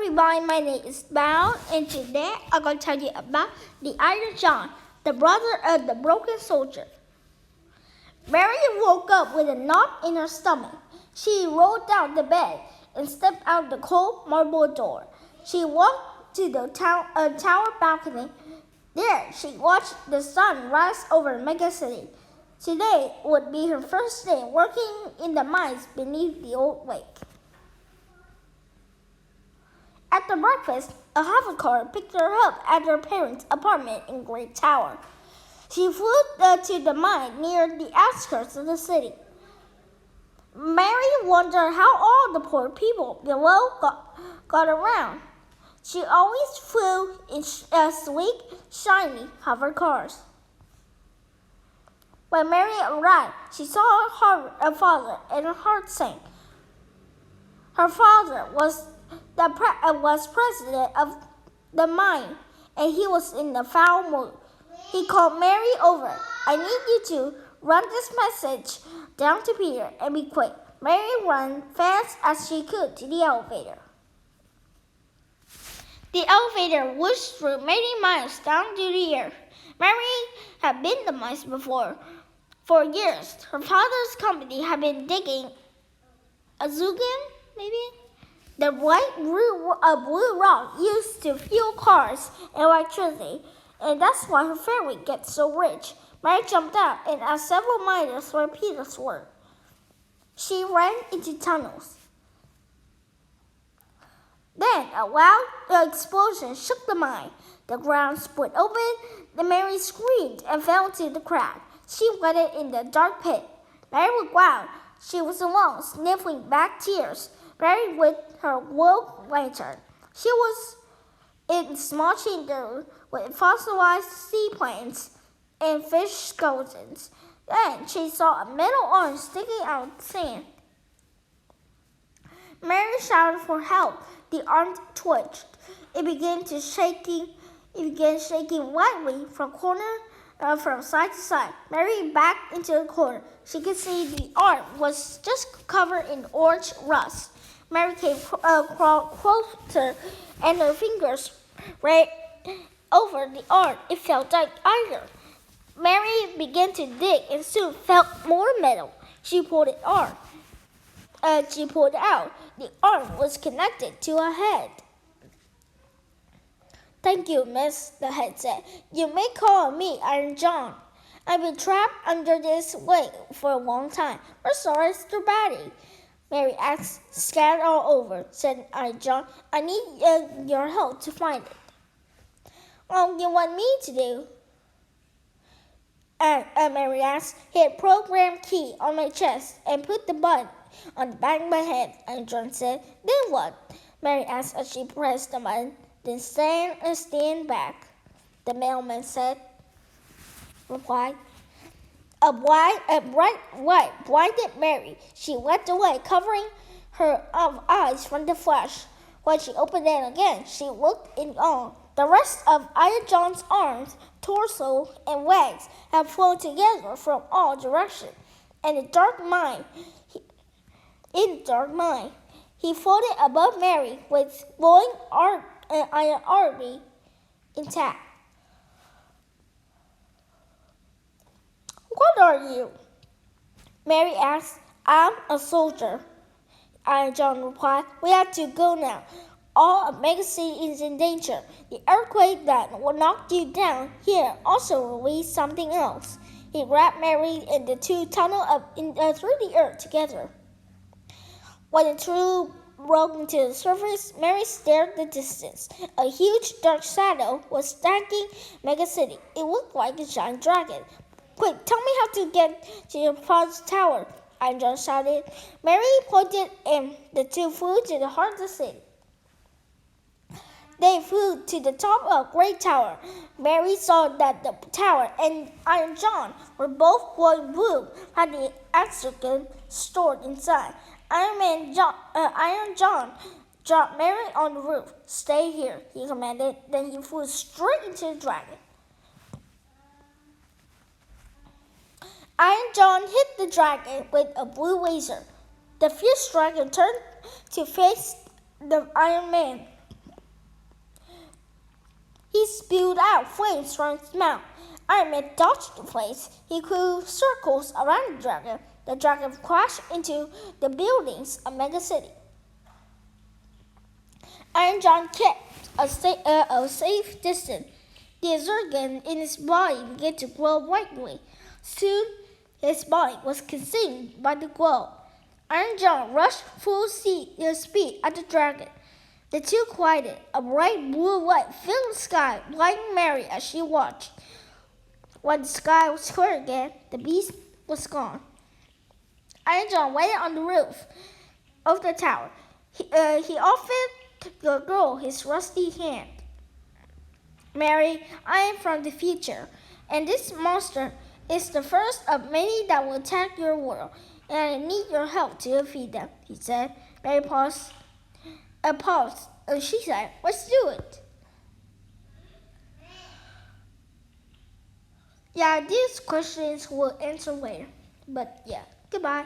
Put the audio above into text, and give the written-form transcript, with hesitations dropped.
everybody, my name is Bao, and today I'm going to tell you about the Iron John, the brother of the broken soldier. Mary woke up with a knot in her stomach. She rolled out the bed and stepped out the cold marble door. She walked to the tower balcony. There, she watched the sun rise over Mega City. Today would be her first day working in the mines beneath the old lake. After breakfast, a hovercar picked her up at her parents' apartment in Great Tower. She flew to the mine near the outskirts of the city. Mary wondered how all the poor people below got around. She always flew in sleek, shiny hovercars. When Mary arrived, she saw her father, and her heart sank. Her father was president of the mine, and he was in a foul mood. He called Mary over. "I need you to run this message down to Peter and be quick." Mary ran fast as she could to the elevator. The elevator whooshed through many miles down to the earth. Mary had been in the mines before. For years, her father's company had been digging azugan, maybe? The white blue rock used to fuel cars and electricity, and that's why her family gets so rich. Mary jumped out and asked several miners where Peter's were. She ran into tunnels. Then a loud explosion shook the mine. The ground split open. Mary screamed and fell to the ground. She waited in the dark pit. Mary was glad she was alone, sniffling back tears. Mary with her wool lantern. She was in a small chamber with fossilized sea plants and fish skeletons. Then she saw a metal arm sticking out of the sand. Mary shouted for help. The arm twitched. It began shaking lightly from side to side. Mary backed into the corner. She could see the arm was just covered in orange rust. Mary crawled closer, and her fingers ran over the arm. It felt like iron. Mary began to dig and soon felt more metal. She pulled it out. The arm was connected to her head. "Thank you, miss," the head said. "You may call me Iron John. I've been trapped under this lake for a long time. Where's Mr. Batty?" Mary asked. "Scattered all over," said Iron John. "I need your help to find it." "What do you want me to do?" Mary asked. "Hit program key on my chest and put the button on the back of my head," Iron John said. "Then what?" Mary asked as she pressed the button. "Then stand back," the mailman replied. A bright light blinded Mary. She leapt away, covering her eyes from the flash. When she opened them again, she looked in awe. The rest of Iron John's arms, torso, and legs had flown together from all directions. In the dark mine, he floated above Mary with glowing iron artery intact. "What are you?" Mary asked. "I'm a soldier," Iron John replied. "We have to go now. All of Mega City is in danger. The earthquake that knocked you down here also released something else." He grabbed Mary and the two tunneled through the earth together. When the two broke into the surface, Mary stared at the distance. A huge dark shadow was stacking Mega City. It looked like a giant dragon. "Quick, tell me how to get to your father's tower," Iron John shouted. Mary pointed, and the two flew to the heart of the city. They flew to the top of Great Tower. Mary saw that the tower and Iron John were both glowing blue, had the oxygen stored inside. Iron John dropped Mary on the roof. "Stay here," he commanded. Then he flew straight into the dragon. Iron John hit the dragon with a blue laser. The fierce dragon turned to face the Iron Man. He spewed out flames from his mouth. Iron Man dodged the flames. He flew circles around the dragon. The dragon crashed into the buildings of Mega City. Iron John kept a safe distance. The organ in his body began to glow brightly. Soon, his body was consumed by the glow. Iron John rushed full speed at the dragon. The two collided. A bright blue light filled the sky, blinding Mary as she watched. When the sky was clear again, the beast was gone. Iron John waited on the roof of the tower. He offered the girl his rusty hand. Mary, I am from the future, and this monster is the first of many that will attack your world, and I need your help to defeat them, he said. Mary paused, and she said, let's do it. Yeah, these questions we'll answer later, but yeah, goodbye.